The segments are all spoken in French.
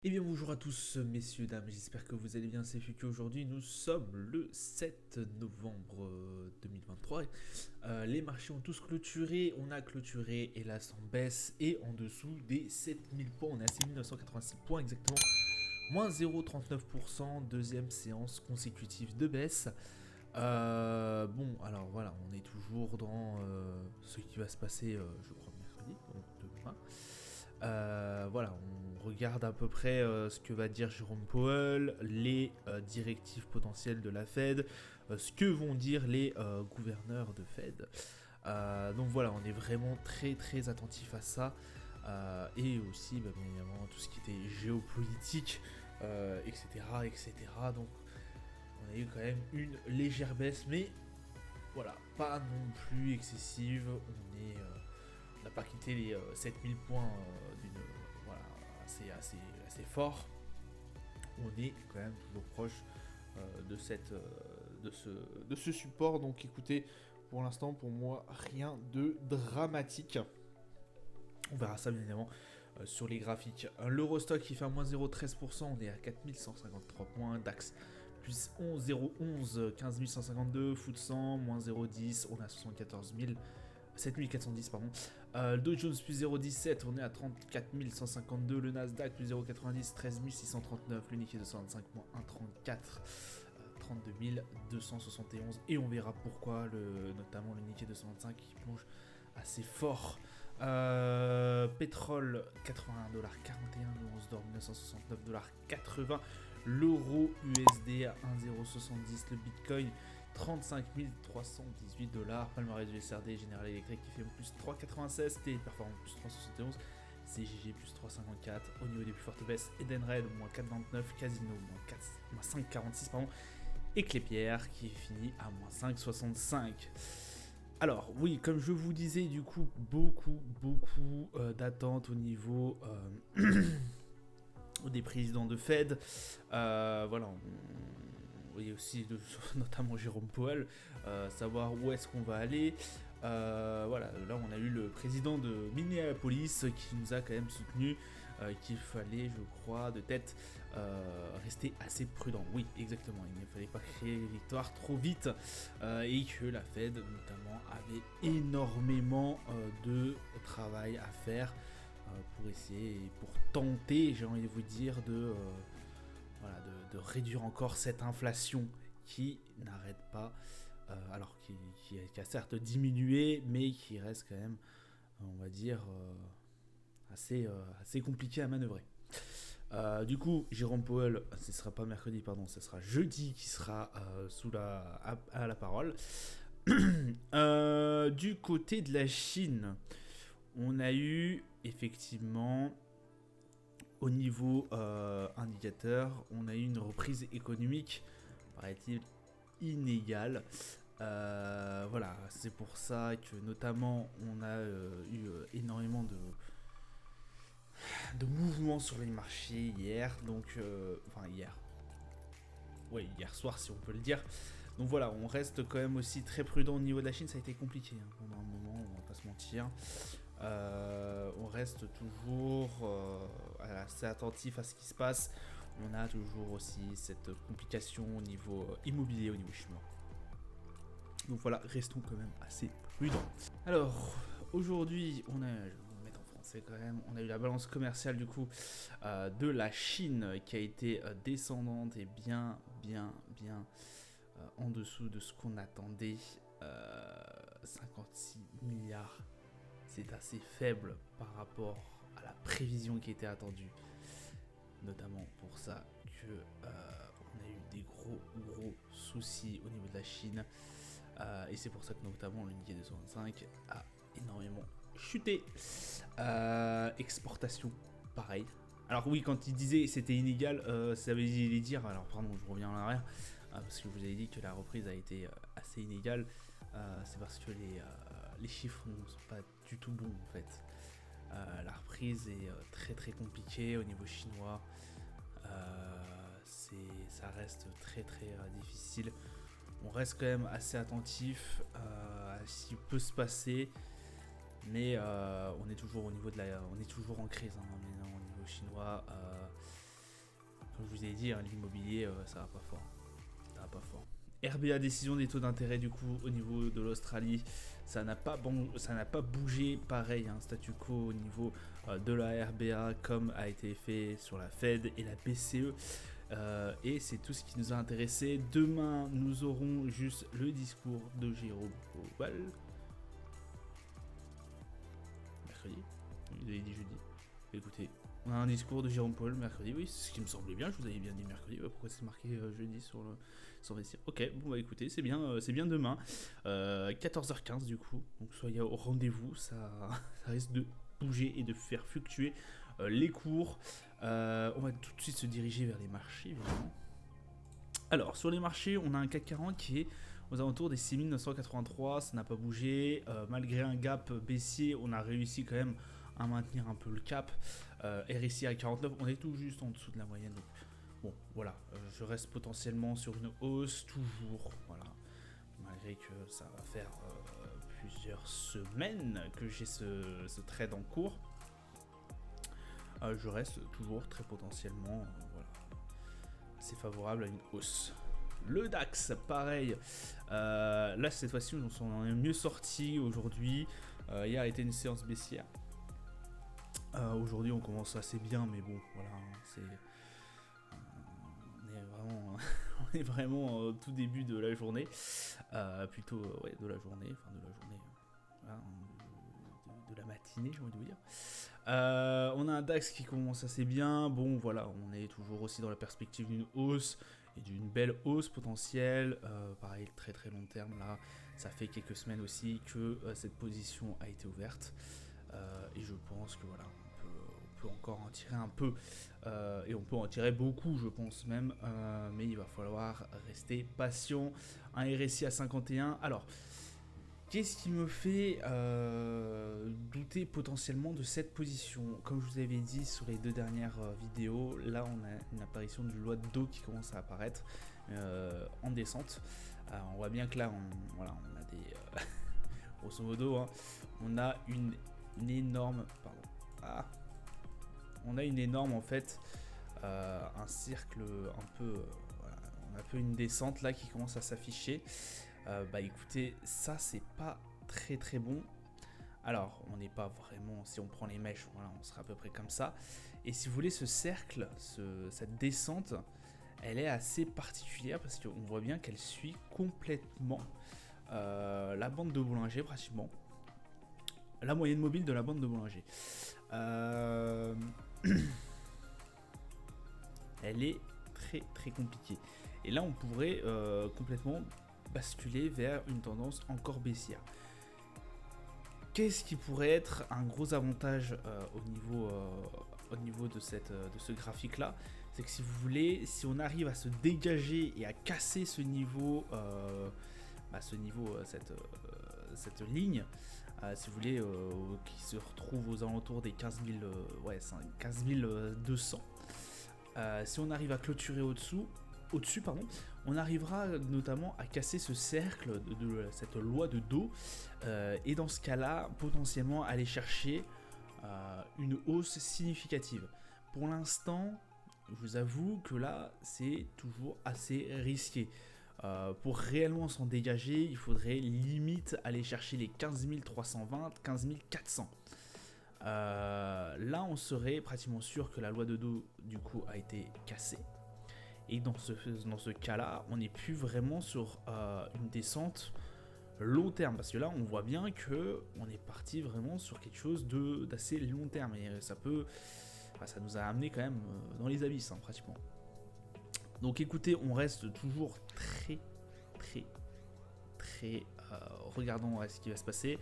Eh bien bonjour à tous messieurs, dames, j'espère que vous allez bien, c'est Fuku. Aujourd'hui nous sommes le 7 novembre 2023. Les marchés ont tous clôturé, on a clôturé hélas en baisse et en dessous des 7000 points, on est à 6986 points exactement, moins 0,39%, deuxième séance consécutive de baisse. Bon alors voilà, on est toujours dans ce qui va se passer je crois mercredi, donc demain. Voilà, on regarde à peu près ce que va dire Jérôme Powell, les directives potentielles de la Fed, ce que vont dire les gouverneurs de Fed. Donc voilà, on est vraiment très très attentif à ça. Et aussi, bien évidemment, tout ce qui était géopolitique, etc., etc. Donc on a eu quand même une légère baisse, mais voilà, pas non plus excessive. On n'a pas quitté les 7000 points d'une voilà, assez fort. On est quand même toujours proche de ce support. Donc écoutez, pour l'instant, pour moi, rien de dramatique. On verra ça bien évidemment sur les graphiques. L'Eurostock qui fait un moins 0,13%, on est à 4153 points. DAX plus 0,11, 15 152. FTSE 100, moins 0,10, on est à 7410 pardon. Le Dow Jones plus 0,17, on est à 34 152. Le Nasdaq plus 0,90, 13 639. Le Nikkei 225 moins 1,34, 32 271. Et on verra pourquoi, notamment le Nikkei 225 qui plonge assez fort. Pétrole 81,41$, le 11 d'or 1969,80$, l'euro USD à 1,070$, le Bitcoin 35 318$, palmarès du SRD, General Electric qui fait plus 3,96$, Teleperformance plus 3,71$, CGG plus 3,54$, au niveau des plus fortes baisses, Edenred moins 4,29$, Casino moins 5,46$, pardon, et Clépierre qui finit à moins 5,65$. Alors oui, comme je vous disais, du coup, beaucoup d'attentes au niveau des présidents de Fed. Voilà, on voyait aussi notamment Jérôme Powell, savoir où est-ce qu'on va aller. Voilà, là on a eu le président de Minneapolis qui nous a quand même soutenu qu'il fallait, je crois, de tête rester assez prudent. Oui, exactement, il ne fallait pas créer les victoires trop vite et que la Fed notamment avait énormément de travail à faire pour essayer, pour tenter, j'ai envie de vous dire, voilà, de réduire encore cette inflation qui n'arrête pas, alors qui a certes diminué, mais qui reste quand même, on va dire, assez compliqué à manœuvrer. Du coup, Jérôme Powell, ce ne sera pas mercredi, pardon, ce sera jeudi qui sera à la parole. Du côté de la Chine, on a eu effectivement, au niveau indicateur, on a eu une reprise économique, paraît-il, inégale. Voilà, c'est pour ça que notamment on a eu énormément de mouvements sur les marchés hier, donc enfin hier, ouais, hier soir si on peut le dire. Donc voilà, on reste quand même aussi très prudent au niveau de la Chine, ça a été compliqué hein, pendant un moment, on va pas se mentir. On reste toujours assez attentif à ce qui se passe. On a toujours aussi cette complication au niveau immobilier, au niveau chinois. Donc voilà, restons quand même assez prudents. Alors, aujourd'hui, on a, je vais vous mettre en français quand même, on a eu la balance commerciale du coup de la Chine qui a été descendante et bien en dessous de ce qu'on attendait. 56 milliards, c'est assez faible par rapport à la prévision qui était attendue. Notamment pour ça que on a eu des gros soucis au niveau de la Chine. Et c'est pour ça que notamment le Nikkei 225 a énormément chuté. Exportation, pareil. Alors oui, quand il disait c'était inégal, ça veut dire, alors pardon, je reviens en arrière, parce que je vous avais dit que la reprise a été assez inégale. C'est parce que les chiffres ne sont pas du tout bons en fait. La reprise est très compliquée au niveau chinois. Ça reste très difficile. On reste quand même assez attentif à ce qui peut se passer, mais on est toujours au niveau on est toujours en crise hein, au niveau chinois. vous ai dit, hein, l'immobilier, ça va pas fort. Ça va pas fort. RBA, décision des taux d'intérêt du coup au niveau de l'Australie, ça n'a pas bougé, pareil, hein, statu quo au niveau de la RBA comme a été fait sur la Fed et la BCE. Et c'est tout ce qui nous a intéressé. Demain, nous aurons juste le discours de Jérôme Powell. Mercredi, il avait dit jeudi. Écoutez, on a un discours de Jérôme Powell mercredi, oui, c'est ce qui me semblait bien, je vous avais bien dit mercredi, pourquoi c'est marqué jeudi sur le vestiaire. Ok, bon bah écoutez, c'est bien demain, 14h15 du coup, donc soyez au rendez-vous, ça risque de bouger et de faire fluctuer les cours. On va tout de suite se diriger vers les marchés, évidemment. Alors, sur les marchés, on a un CAC 40 qui est aux alentours des 6983, ça n'a pas bougé, malgré un gap baissier, on a réussi quand même à maintenir un peu le cap. RSI à 49, on est tout juste en dessous de la moyenne. Donc, bon, voilà, je reste potentiellement sur une hausse, toujours, voilà, malgré que ça va faire plusieurs semaines que j'ai ce trade en cours. Je reste toujours très potentiellement, voilà, assez favorable à une hausse. Le DAX, pareil. Là, cette fois-ci, on s'en est mieux sorti aujourd'hui. Hier a été une séance baissière. Aujourd'hui, on commence assez bien, mais bon, voilà, on est vraiment au tout début de la journée, plutôt ouais, de la journée, voilà, de la matinée, j'ai envie de vous dire. On a un DAX qui commence assez bien. Bon, voilà, on est toujours aussi dans la perspective d'une hausse et d'une belle hausse potentielle. Pareil, très très long terme là. Ça fait quelques semaines aussi que cette position a été ouverte. Et je pense que voilà, on peut encore en tirer un peu. Et on peut en tirer beaucoup, je pense même. Mais il va falloir rester patient. Un RSI à 51. Alors, qu'est-ce qui me fait douter potentiellement de cette position? Comme je vous avais dit sur les deux dernières vidéos, là on a une apparition d'une loi de dos qui commence à apparaître en descente. On voit bien que là on a des... grosso modo, hein, on a une énorme... on a une énorme en fait, un cercle un peu... voilà, on a un peu une descente là qui commence à s'afficher. Bah écoutez, ça c'est pas très très bon. Alors on n'est pas vraiment, si on prend les mèches, voilà, on sera à peu près comme ça. Et si vous voulez, ce cercle, cette descente, elle est assez particulière parce qu'on voit bien qu'elle suit complètement la bande de Bollinger, pratiquement la moyenne mobile de la bande de Bollinger. Elle est très très compliquée. Et là on pourrait complètement basculer vers une tendance encore baissière. Qu'est-ce qui pourrait être un gros avantage au niveau de ce graphique là? C'est que si vous voulez, si on arrive à se dégager et à casser ce niveau, cette ligne, si vous voulez, qui se retrouve aux alentours des 15 200, si on arrive à clôturer au-dessus, on arrivera notamment à casser ce cercle de cette loi de dos, et dans ce cas-là, potentiellement aller chercher une hausse significative. Pour l'instant, je vous avoue que là, c'est toujours assez risqué. Pour réellement s'en dégager, il faudrait limite aller chercher les 15 320, 15 400. Là, on serait pratiquement sûr que la loi de dos, du coup, a été cassée. Et dans ce cas-là, on n'est plus vraiment sur une descente long terme. Parce que là, on voit bien qu'on est parti vraiment sur quelque chose d'assez long terme. Et ça nous a amené quand même dans les abysses, hein, pratiquement. Donc écoutez, on reste toujours très regardons ce qui va se passer.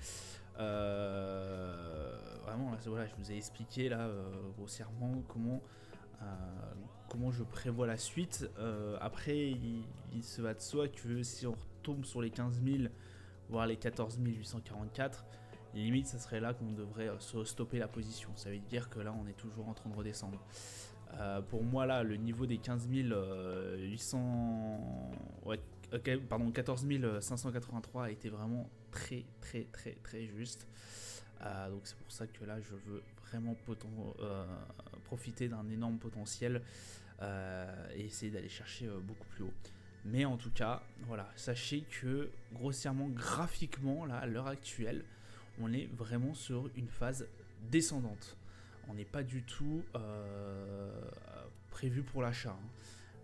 Vraiment, là, voilà, je vous ai expliqué là grossièrement comment je prévois la suite. Après, il se va de soi que si on retombe sur les 15 000, voire les 14 844, limite, ça serait là qu'on devrait stopper la position. Ça veut dire que là, on est toujours en train de redescendre. Pour moi, là, le niveau des 15 800... Ouais, okay, pardon, 14 583 a été vraiment très juste. Donc c'est pour ça que là, je veux vraiment profiter d'un énorme potentiel et essayer d'aller chercher beaucoup plus haut. Mais en tout cas, voilà, sachez que grossièrement, graphiquement, là, à l'heure actuelle, on est vraiment sur une phase descendante. On n'est pas du tout prévu pour l'achat.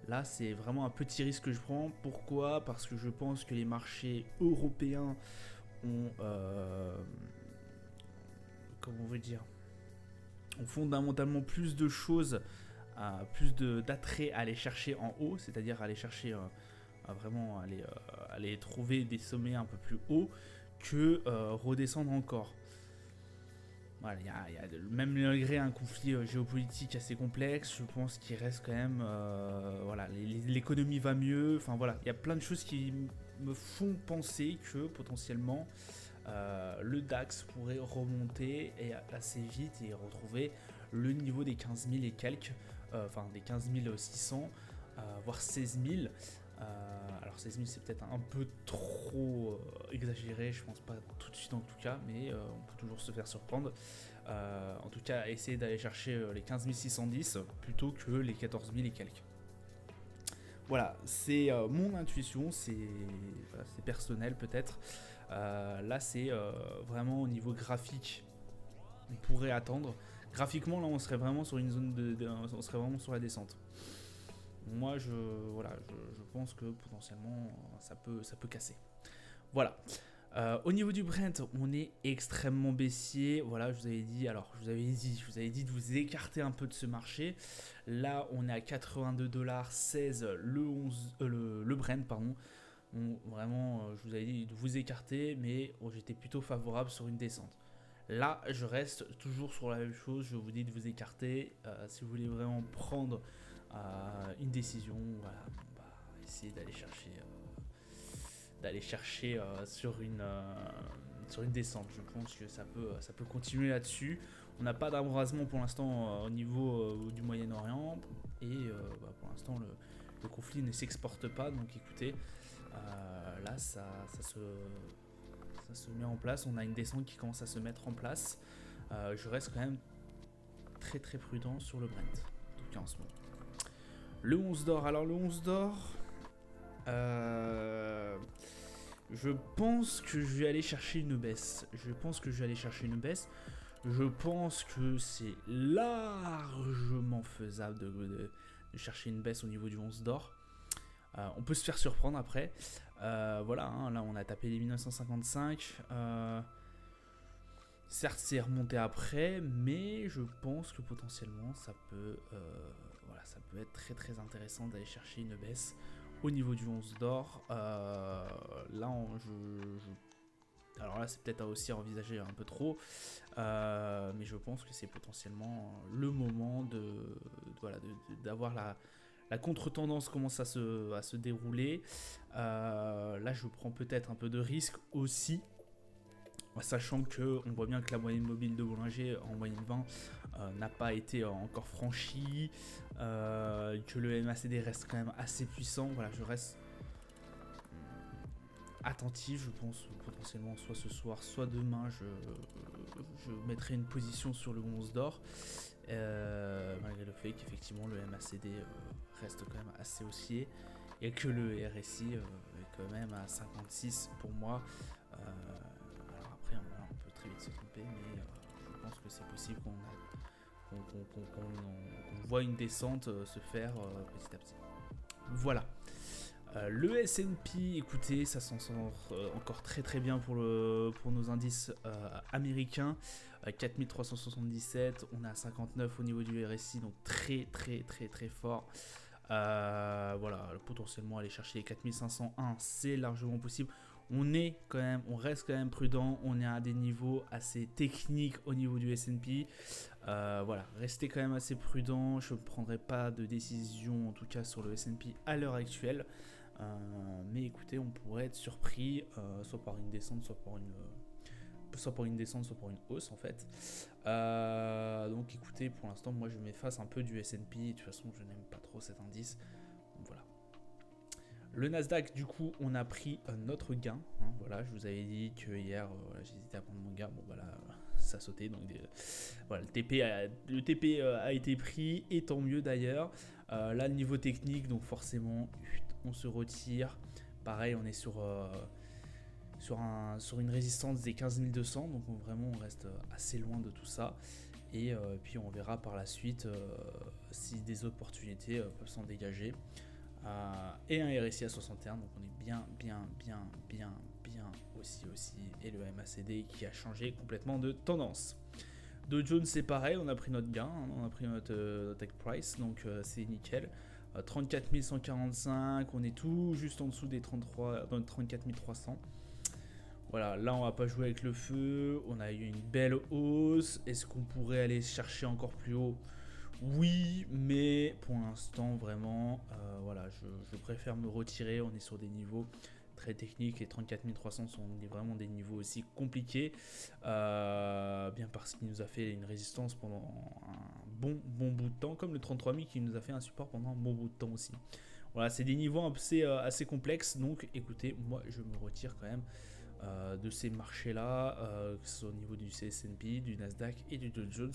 Là, c'est vraiment un petit risque que je prends. Pourquoi ? Parce que je pense que les marchés européens ont, comment on veut dire, ont fondamentalement plus de choses, plus d'attrait à aller chercher en haut, c'est-à-dire aller chercher vraiment aller trouver des sommets un peu plus hauts que redescendre encore. Voilà, même malgré un conflit géopolitique assez complexe, je pense qu'il reste quand même, voilà, l'économie va mieux. Enfin voilà, il y a plein de choses qui me font penser que potentiellement le DAX pourrait remonter assez vite et retrouver le niveau des 15 000 et quelques, enfin des 15 600, voire 16 000. Alors 16 000 c'est peut-être un peu trop exagéré, je pense pas tout de suite en tout cas, mais on peut toujours se faire surprendre. En tout cas, essayer d'aller chercher les 15 610 plutôt que les 14 000 et quelques. Voilà, c'est mon intuition, c'est personnel peut-être. Là, c'est vraiment au niveau graphique, on pourrait attendre. Graphiquement, là, on serait vraiment sur une zone on serait vraiment sur la descente. Moi, je pense que potentiellement, ça peut casser. Voilà. Au niveau du Brent, on est extrêmement baissier. Voilà, je vous avais dit de vous écarter un peu de ce marché. Là, on est à 82,16$ le Brent, pardon. Vraiment, je vous avais dit de vous écarter, mais j'étais plutôt favorable sur une descente. Là, je reste toujours sur la même chose. Je vous dis de vous écarter. Si vous voulez vraiment prendre une décision, voilà, essayez d'aller chercher sur une descente. Je pense que ça peut continuer là-dessus. On n'a pas d'embrasement pour l'instant au niveau du Moyen-Orient et pour l'instant le conflit ne s'exporte pas. Donc écoutez, là ça se met en place. On a une descente qui commence à se mettre en place. Je reste quand même très très prudent sur le Brent, en tout cas en ce moment. Le 11 d'or. Alors le 11 d'or, je pense que je vais aller chercher une baisse. Je pense que c'est largement faisable de chercher une baisse au niveau du 11 d'or. On peut se faire surprendre après. Voilà, hein, là on a tapé les 1955. Certes, c'est remonté après, mais je pense que potentiellement ça peut être très très intéressant d'aller chercher une baisse au niveau du 11 d'or. Alors là, c'est peut-être aussi à envisager un peu trop, mais je pense que c'est potentiellement le moment d'avoir la contre-tendance commence à se dérouler. Là, je prends peut-être un peu de risque aussi, sachant qu'on voit bien que la moyenne mobile de Bollinger en moyenne 20 n'a pas été encore franchie, que le MACD reste quand même assez puissant. Voilà, je reste attentif, je pense potentiellement soit ce soir, soit demain, je mettrai une position sur le 11 d'or, malgré le fait qu'effectivement le MACD reste quand même assez haussier et que le RSI est quand même à 56 pour moi. Alors après, on peut très vite se tromper, mais je pense que c'est possible qu'on voit une descente se faire petit à petit. Voilà. Le S&P, écoutez, ça s'en sort encore très très bien pour nos indices américains. 4377, on est à 59 au niveau du RSI, donc très très très très fort. Voilà, potentiellement aller chercher les 4501, c'est largement possible. On reste quand même prudent, on est à des niveaux assez techniques au niveau du S&P. Voilà, restez quand même assez prudent, je ne prendrai pas de décision en tout cas sur le S&P à l'heure actuelle. Mais écoutez, on pourrait être surpris soit par une descente, soit par une hausse en fait. Donc écoutez, pour l'instant, moi je m'efface un peu du S&P. De toute façon, je n'aime pas trop cet indice. Donc voilà. Le Nasdaq, du coup, on a pris notre gain. Hein, voilà, je vous avais dit que hier, j'hésitais à prendre mon gain. Bon, voilà, ça a sauté. Donc voilà, le TP a été pris, et tant mieux d'ailleurs. Là, le niveau technique, donc forcément, on se retire. Pareil, on est sur une résistance des 15 200, donc vraiment on reste assez loin de tout ça. Et puis on verra par la suite si des opportunités peuvent s'en dégager. Et un RSI à 61, donc on est bien aussi. Et le MACD qui a changé complètement de tendance. Dow Jones c'est pareil, on a pris notre gain, on a pris notre take price, donc c'est nickel. 34 145, on est tout juste en dessous des 34 300. Voilà, là on va pas jouer avec le feu, on a eu une belle hausse. Est-ce qu'on pourrait aller chercher encore plus haut? Oui, mais pour l'instant vraiment, voilà, je préfère me retirer. On est sur des niveaux très techniques, les 34 300 sont vraiment des niveaux aussi compliqués, bien parce qu'il nous a fait une résistance pendant un bon bout de temps, comme le 33 000 qui nous a fait un support pendant un bon bout de temps aussi. Voilà, c'est des niveaux assez complexes, donc écoutez, moi je me retire quand même de ces marchés-là, que ce soit au niveau du CSNP, du Nasdaq et du Dow Jones,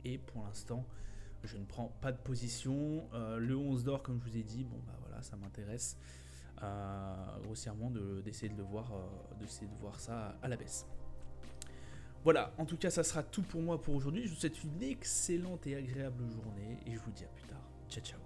et pour l'instant, je ne prends pas de position. Le 11 d'or, comme je vous ai dit, bon bah voilà, ça m'intéresse grossièrement d'essayer de voir ça à la baisse. Voilà, en tout cas, ça sera tout pour moi pour aujourd'hui. Je vous souhaite une excellente et agréable journée et je vous dis à plus tard. Ciao, ciao.